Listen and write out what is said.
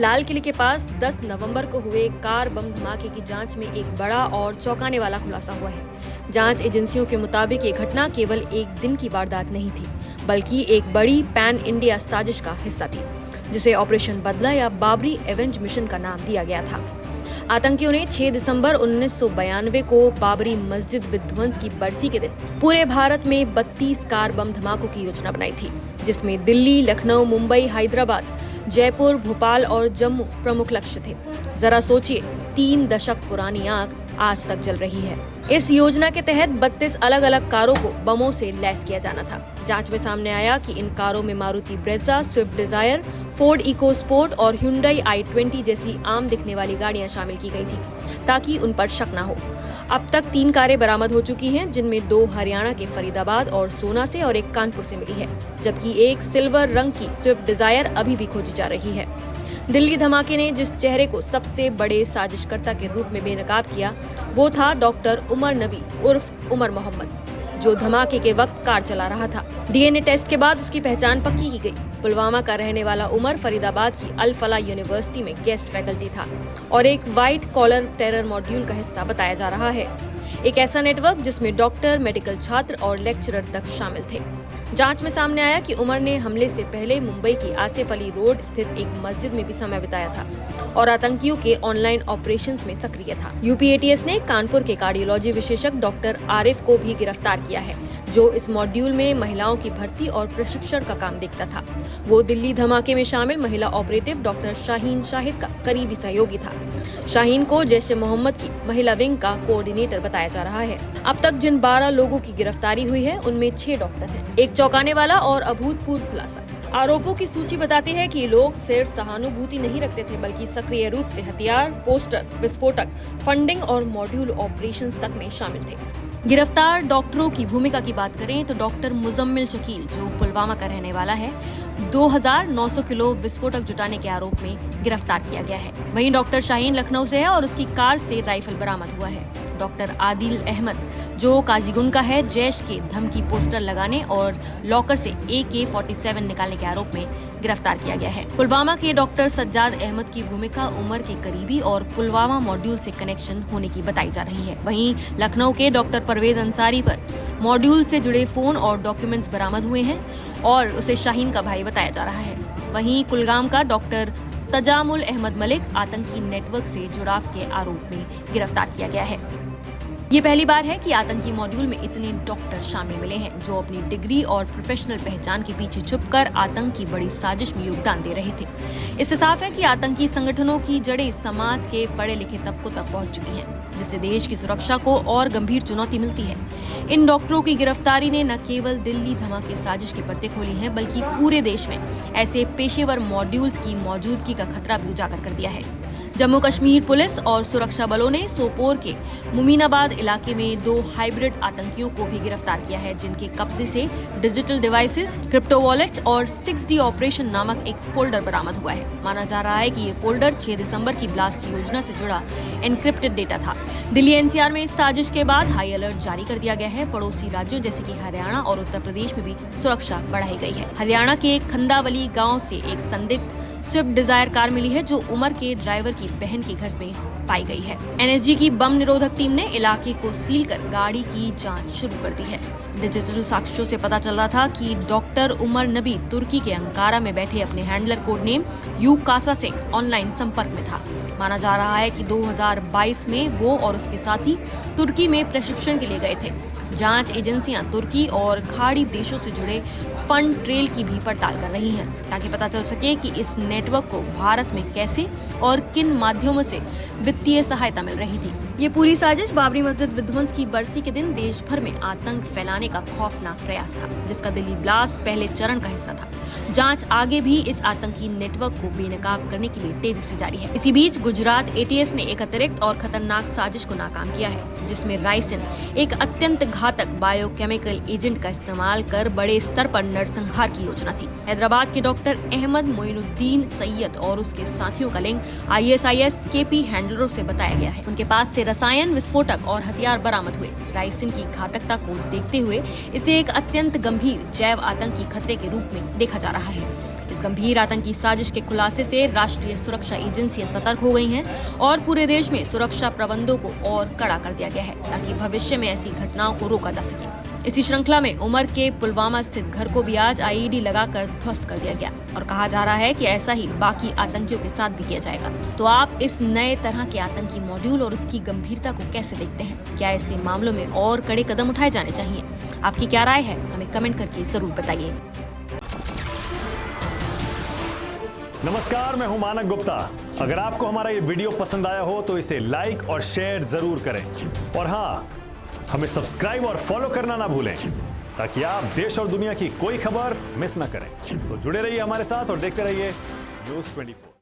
लाल किले के पास 10 नवंबर को हुए कार बम धमाके की जांच में एक बड़ा और चौंकाने वाला खुलासा हुआ है। जांच एजेंसियों के मुताबिक ये घटना केवल एक दिन की वारदात नहीं थी, बल्कि एक बड़ी पैन इंडिया साजिश का हिस्सा थी, जिसे ऑपरेशन बदला या बाबरी एवेंज मिशन का नाम दिया गया था। आतंकियों ने 6 दिसंबर 1992 को बाबरी मस्जिद विध्वंस की बरसी के दिन पूरे भारत में 32 कार बम धमाकों की योजना बनाई थी, जिसमें दिल्ली, लखनऊ, मुंबई, हैदराबाद, जयपुर, भोपाल और जम्मू प्रमुख लक्ष्य थे। जरा सोचिए, 3 दशक पुरानी आग आज तक जल रही है। इस योजना के तहत 32 अलग अलग कारों को बमों से लैस किया जाना था। जांच में सामने आया कि इन कारों में Maruti Brezza, Swift Dzire, Ford EcoSport और Hyundai i20 जैसी आम दिखने वाली गाड़ियां शामिल की गई थी, ताकि उन पर शक न हो। अब तक 3 कारें बरामद हो चुकी हैं, जिनमें 2 हरियाणा के फरीदाबाद और सोना से और एक कानपुर से मिली है, जबकि एक सिल्वर रंग की स्विफ्ट डिजायर अभी भी खोजी जा रही है। दिल्ली धमाके ने जिस चेहरे को सबसे बड़े साजिशकर्ता के रूप में बेनकाब किया, वो था डॉक्टर उमर नबी उर्फ उमर मोहम्मद, जो धमाके के वक्त कार चला रहा था। DNA टेस्ट के बाद उसकी पहचान पक्की की गई। पुलवामा का रहने वाला उमर फरीदाबाद की अल फला यूनिवर्सिटी में गेस्ट फैकल्टी था और एक व्हाइट कॉलर टेरर मॉड्यूल का हिस्सा बताया जा रहा है। एक ऐसा नेटवर्क जिसमें डॉक्टर, मेडिकल छात्र और लेक्चरर तक शामिल थे। जांच में सामने आया कि उमर ने हमले से पहले मुंबई की आसिफ अली रोड स्थित एक मस्जिद में भी समय बिताया था और आतंकियों के ऑनलाइन ऑपरेशंस में सक्रिय था। यूपी ATS ने कानपुर के कार्डियोलॉजी विशेषज्ञ डॉक्टर आरिफ को भी गिरफ्तार किया है, जो इस मॉड्यूल में महिलाओं की भर्ती और प्रशिक्षण का काम देखता था। वो दिल्ली धमाके में शामिल महिला ऑपरेटिव डॉक्टर शाहीन शाहिद का करीबी सहयोगी था। शाहीन को जैश ए मोहम्मद की महिला विंग का कोऑर्डिनेटर बताया जा रहा है। अब तक जिन 12 लोगों की गिरफ्तारी हुई है, उनमें 6 डॉक्टर हैं। एक चौंकाने वाला और अभूतपूर्व खुलासा। आरोपों की सूची बताती है कि ये लोग सिर्फ सहानुभूति नहीं रखते थे, बल्कि सक्रिय रूप से हथियार, पोस्टर, विस्फोटक, फंडिंग और मॉड्यूल ऑपरेशंस तक में शामिल थे। गिरफ्तार डॉक्टरों की भूमिका की बात करें तो डॉक्टर मुजम्मिल शकील, जो पुलवामा का रहने वाला है, 2900 किलो विस्फोटक जुटाने के आरोप में गिरफ्तार किया गया है। वहीं डॉक्टर शाहीन लखनऊ से है और उसकी कार से राइफल बरामद हुआ है। डॉक्टर आदिल अहमद, जो काजीगुंड का है, जैश के धमकी पोस्टर लगाने और लॉकर से AK-47 निकालने के आरोप में गिरफ्तार किया गया है। पुलवामा के डॉक्टर सज्जाद अहमद की भूमिका उमर के करीबी और पुलवामा मॉड्यूल से कनेक्शन होने की बताई जा रही है। वहीं लखनऊ के डॉक्टर परवेज अंसारी पर मॉड्यूल से जुड़े फोन और डॉक्यूमेंट्स बरामद हुए हैं और उसे शाहीन का भाई बताया जा रहा है। वहीं कुलगाम का डॉक्टर तजामुल अहमद मलिक आतंकी नेटवर्क से जुड़ाव के आरोप में गिरफ्तार किया गया है। ये पहली बार है कि आतंकी मॉड्यूल में इतने डॉक्टर शामिल मिले हैं, जो अपनी डिग्री और प्रोफेशनल पहचान के पीछे छुपकर आतंक की बड़ी साजिश में योगदान दे रहे थे। इससे साफ है कि आतंकी संगठनों की जड़ें समाज के पढ़े लिखे तबकों तक पहुंच चुकी हैं, जिससे देश की सुरक्षा को और गंभीर चुनौती मिलती है। इन डॉक्टरों की गिरफ्तारी ने न केवल दिल्ली धमाके साजिश की परतें खोली हैं, बल्कि पूरे देश में ऐसे पेशेवर मॉड्यूल्स की मौजूदगी का खतरा भी उजागर कर दिया है। जम्मू कश्मीर पुलिस और सुरक्षा बलों ने सोपोर के मुमीनाबाद इलाके में 2 हाइब्रिड आतंकियों को भी गिरफ्तार किया है, जिनके कब्जे से डिजिटल डिवाइसेस, क्रिप्टो वॉलेट्स और 6D ऑपरेशन नामक एक फोल्डर बरामद हुआ है। माना जा रहा है कि ये फोल्डर 6 दिसंबर की ब्लास्ट योजना से जुड़ा एनक्रिप्टेड डेटा था। दिल्ली NCR में इस साजिश के बाद हाई अलर्ट जारी कर दिया गया है। पड़ोसी राज्यों जैसे कि हरियाणा और उत्तर प्रदेश में भी सुरक्षा बढ़ाई गई है। हरियाणा के खंदावली गाँव से एक संदिग्ध स्विफ्ट डिजायर कार मिली है, जो उमर के ड्राइवर की बहन के घर में पाई गई है। NSG की बम निरोधक टीम ने इलाके को सील कर गाड़ी की जांच शुरू कर दी है। डिजिटल साक्ष्यों से पता चला था कि डॉक्टर उमर नबी तुर्की के अंकारा में बैठे अपने हैंडलर कोड नेम यूकासा से ऑनलाइन संपर्क में था। माना जा रहा है कि 2022 में वो और उसके साथी तुर्की में प्रशिक्षण के लिए गए थे। जांच एजेंसियां तुर्की और खाड़ी देशों से जुड़े फंड ट्रेल की भी पड़ताल कर रही हैं, ताकि पता चल सके कि इस नेटवर्क को भारत में कैसे और किन माध्यमों से वित्तीय सहायता मिल रही थी। ये पूरी साजिश बाबरी मस्जिद विध्वंस की बरसी के दिन देश भर में आतंक फैलाने का खौफनाक प्रयास था, जिसका दिल्ली ब्लास्ट पहले चरण का हिस्सा था। जांच आगे भी इस आतंकी नेटवर्क को बेनकाब करने के लिए तेजी से जारी है। इसी बीच गुजरात ATS ने एक अतिरिक्त और खतरनाक साजिश को नाकाम किया है, जिसमें राइसिन, एक अत्यंत घातक बायोकेमिकल एजेंट का इस्तेमाल कर बड़े स्तर पर नरसंहार की योजना थी। हैदराबाद के डॉक्टर अहमद मोइनुद्दीन सैयद और उसके साथियों का लिंक ISIS KP हैंडलरों से बताया गया है। उनके पास से रसायन, विस्फोटक और हथियार बरामद हुए। राइसिन की घातकता को देखते हुए इसे एक अत्यंत गंभीर जैव आतंकी खतरे के रूप में देखा जा रहा है। इस गंभीर आतंकी साजिश के खुलासे से राष्ट्रीय सुरक्षा एजेंसियां सतर्क हो गई हैं और पूरे देश में सुरक्षा प्रबंधों को और कड़ा कर दिया गया है ताकि भविष्य में ऐसी घटनाओं को रोका जा सके। इसी श्रृंखला में उमर के पुलवामा स्थित घर को भी आज आईईडी लगाकर ध्वस्त कर दिया गया और कहा जा रहा है कि ऐसा ही बाकी आतंकियों के साथ भी किया जाएगा। तो आप इस नए तरह के आतंकी मॉड्यूल और उसकी गंभीरता को कैसे देखते हैं? क्या ऐसे मामलों में और कड़े कदम उठाए जाने चाहिए? आपकी क्या राय है? हमें कमेंट करके जरूर बताइए। नमस्कार, मैं हूं मानक गुप्ता। अगर आपको हमारा ये वीडियो पसंद आया हो तो इसे लाइक और शेयर जरूर करें और हाँ, हमें सब्सक्राइब और फॉलो करना ना भूलें ताकि आप देश और दुनिया की कोई खबर मिस ना करें। तो जुड़े रहिए हमारे साथ और देखते रहिए न्यूज़ 24।